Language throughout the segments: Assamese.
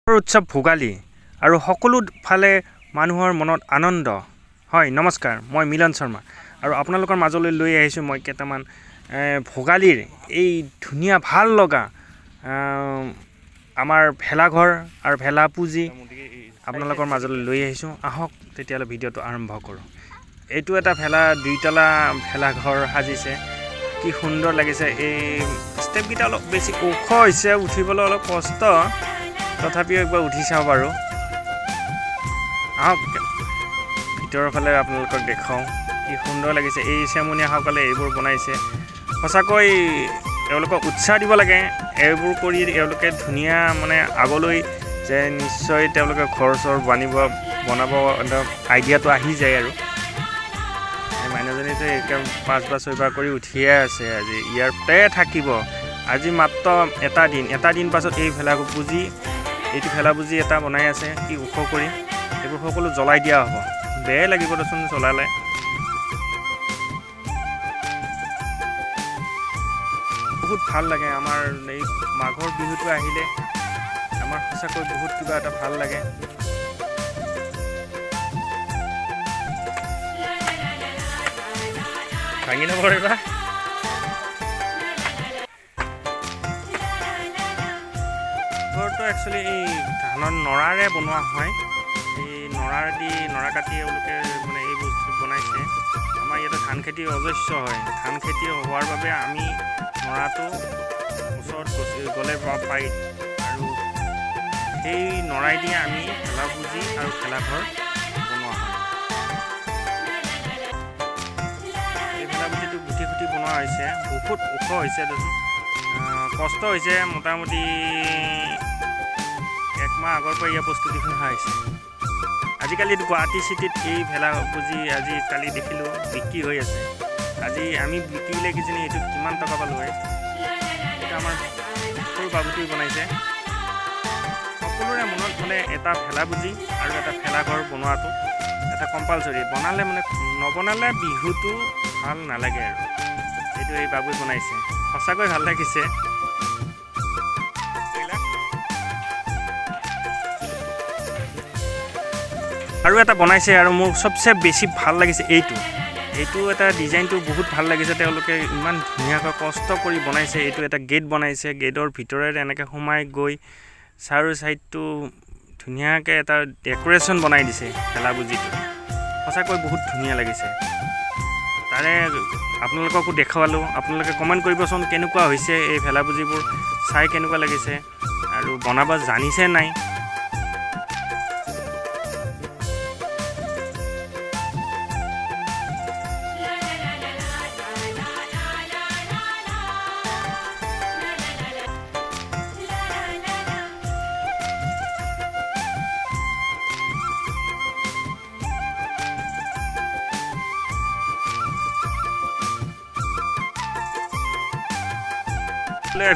উৎসৱ ভোগালী আৰু সকলো ফালে মানুহৰ মনত আনন্দ হয়। নমস্কাৰ, মই মিলন শৰ্মা আৰু আপোনালোকৰ মাজলৈ লৈ আহিছোঁ মই কেইটামান ভোগালীৰ এই ধুনীয়া ভাল লগা আমাৰ ভেলাঘৰ আৰু ভেলা পুজি আপোনালোকৰ মাজলৈ লৈ আহিছোঁ। আহক তেতিয়াহ'লে ভিডিঅ'টো আৰম্ভ কৰোঁ। এইটো এটা দুইতলা ভেলাঘৰ সাজিছে, কি সুন্দৰ লাগিছে। এই ষ্টেপকেইটা অলপ বেছি ওখ হৈছে, উঠিবলৈ অলপ কষ্ট, তথাপিও একবাৰ উঠি চাওঁ বাৰু। আহক ভিতৰৰ ফালে আপোনালোকক দেখাওঁ, কি সুন্দৰ লাগিছে। এই চেমনীয়াসকলে এইবোৰ বনাইছে। সঁচাকৈ এওঁলোকক উৎসাহ দিব লাগে। এইবোৰ কৰি এওঁলোকে ধুনীয়া আগলৈ যে নিশ্চয় তেওঁলোকে ঘৰ চৰ বনাব আইডিয়াটো আহি যায়। আৰু এই মাইনাজনীটো একদম 5 বা 6 বাৰ কৰি উঠিয়ে আছে। আজি ইয়াতে থাকিব। আজি মাত্ৰ এটা দিন পাছত এই ভেলা পুজি এটা বনাই আছে, কি ওখ কৰি। এইবোৰ সকলো জ্বলাই দিয়া হ'ব। বেয়াই লাগিব দেচোন জ্বলালে। বহুত ভাল লাগে আমাৰ এই মাঘৰ বিহুটো আহিলে। আমাৰ সঁচাকৈ বহুত কিবা এটা ভাল লাগে। ভাঙি নপৰিবা। ঘৰটো একচুৱেলি এই ধানৰ নৰাৰে বনোৱা হয়। এই নৰা কাটি এওঁলোকে এই বস্তু বনাইছে। আমাৰ ইয়াতে ধান খেতি অজস্ৰ হয়। ধান খেতি হোৱাৰ বাবে আমি নৰাটো ওচৰত গ'লে পাই, আৰু সেই নৰাই দিয়ে আমি ভেলা পুজি আৰু ভেলাঘৰ বনোৱা হয়। এই ভেলা পুজিটো গুটি বনোৱা হৈছে, বহুত ওখ হৈছে, কষ্ট হৈছে। মোটামুটি 1 মাহ আগৰ পৰা ইয়াৰ প্ৰস্তুতিখন হৈছে। আজিকালি গুৱাহাটী চিটিত এই ভেলা পুজি কালি দেখিলোঁ বিক্ৰী হৈ আছে। আজি আমি বিকিলে কিজানি এইটোত কিমান টকা পালোঁ হয়। এইটো আমাৰ সৰু বাবুটোৱে বনাইছে। সকলোৰে মনত এটা ভেলা পুজি আৰু এটা ভেলাঘৰ বনোৱাটো এটা কম্পালচৰি। নবনালে বিহুটো ভাল নালাগে। আৰু এইটো এই বাবুৱে বনাইছে, সঁচাকৈ ভাল লাগিছে। আৰু এটা বনাইছে, আৰু মোৰ চবচে বেছি ভাল লাগিছে এইটো এটা ডিজাইনটো বহুত ভাল লাগিছে। তেওঁলোকে ইমান ধুনীয়াকৈ কষ্ট কৰি বনাইছে। এইটো এটা গেট বনাইছে। গেটৰ ভিতৰেৰে এনেকৈ সোমাই গৈ চাৰু চাইডটো ধুনীয়াকৈ এটা ডেক'ৰেশ্যন বনাই দিছে ভেলা পুজিটো। সঁচাকৈ বহুত ধুনীয়া লাগিছে। তাৰে আপোনালোককো দেখুৱালোঁ। আপোনালোকে কমেণ্ট কৰিবচোন কেনেকুৱা হৈছে এই ভেলা পুজিবোৰ, চাই কেনেকুৱা লাগিছে আৰু বনাব জানিছে নাই।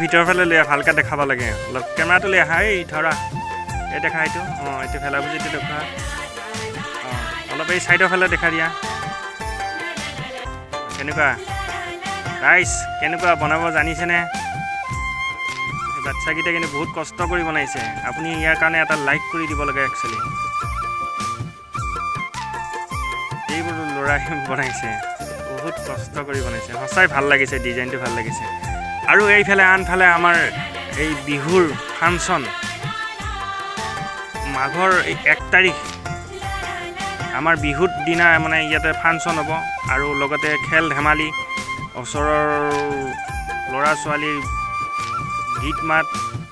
ভিতৰৰ ফালে লৈ ভালকৈ দেখাব লাগে। অলপ কেমেৰাটো লৈ আহা। এই ধৰা, এই দেখা এইটো। এইটো ভেলা পুজিটো দেখা। অলপ এই ছাইডৰ ফালে দেখা দিয়া। কেনেকুৱা ৰাইজ, কেনেকুৱা বনাব জানিছেনে? এই বাচ্চাকেইটা কিন্তু বহুত কষ্ট কৰি বনাইছে। আপুনি ইয়াৰ কাৰণে এটা লাইক কৰি দিব লাগে। একচুৱেলি এইবোৰ ল'ৰাই বনাইছে, বহুত কষ্ট কৰি বনাইছে। সঁচাই ভাল লাগিছে, ডিজাইনটো ভাল লাগিছে। আৰু আনফালে আমাৰ এই বিহুৰ ফাংচন, মাঘৰ 1 তাৰিখ আমাৰ বিহুৰ দিনা ইয়াতে ফাংচন হ'ব। আৰু লগতে খেল ধেমালি, ওচৰৰ ল'ৰা ছোৱালীৰ গীত মাত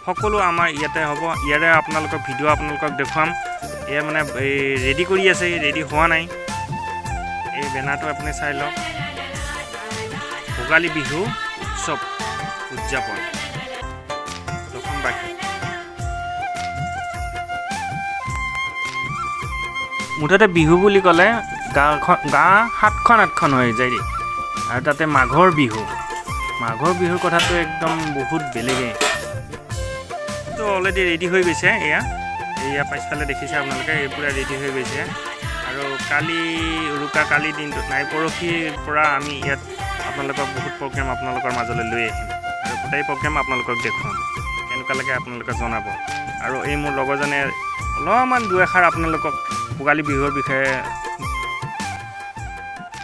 সকলো আমাৰ ইয়াতে হ'ব। ইয়াৰে আপোনালোকক ভিডিঅ' দেখুৱাম। এয়া এই ৰেডি কৰি আছে, ৰেডি হোৱা নাই। এই বেনাৰটো আপুনি চাই লওক। ভোগালী বিহু উৎসৱ উদযাপন দশমবাৰ্ষিক। মুঠতে বিহু বুলি ক'লে গা 7খন হৈ যায়। আৰু তাতে মাঘৰ বিহুৰ কথাটো একদম বহুত বেলেগেই। তো অলৰেডি ৰেডি হৈ গৈছে। এয়া পাছফালে দেখিছে আপোনালোকে, এই পূৰা ৰেডি হৈ গৈছে। আৰু কালি দিনটোত নাই, পৰহিৰ পৰা আমি ইয়াত আপোনালোকক বহুত প্ৰগ্ৰেম আপোনালোকৰ মাজলৈ লৈ আহিম। আৰু গোটেই প্ৰগ্ৰেম আপোনালোকক দেখুৱাম। কেনেকুৱা লাগে আপোনালোকে জনাব। আৰু এই মোৰ লগৰজনে অলপমান দুই এষাৰ আপোনালোকক ভোগালী বিহুৰ বিষয়ে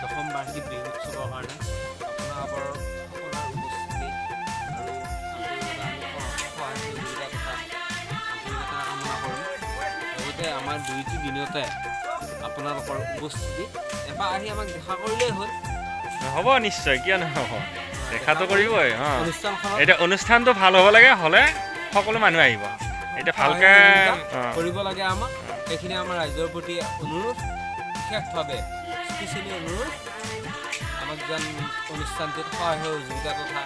দশম বাৰ্ষিক বিহু উৎসৱৰ কাৰণে আপোনালোকৰ সকলোৰে উপস্থিতি আৰু সহযোগিতা তথা আন্তৰিকতা কামনা কৰোঁ। লগতে আমাৰ দুইটি দিনতে আপোনালোকৰ উপস্থিতি এবাৰ আহি আমাক দেখা কৰিলেই হ'ল। হ'ব নিশ্চয়, কিয় নহ'ব, দেখাটো কৰিবই। অনুষ্ঠানখনত এতিয়া অনুষ্ঠানটো ভাল হ'ব লাগে, হ'লে সকলো মানুহ আহিব। এতিয়া ভালকৈ কৰিব লাগে আমাক, সেইখিনি আমাৰ ৰাইজৰ প্ৰতি অনুৰোধ, বিশেষভাৱে স্পেচিয়েলি অনুৰোধ আমাক যেন অনুষ্ঠানটোত সহায় সহযোগিতা তথা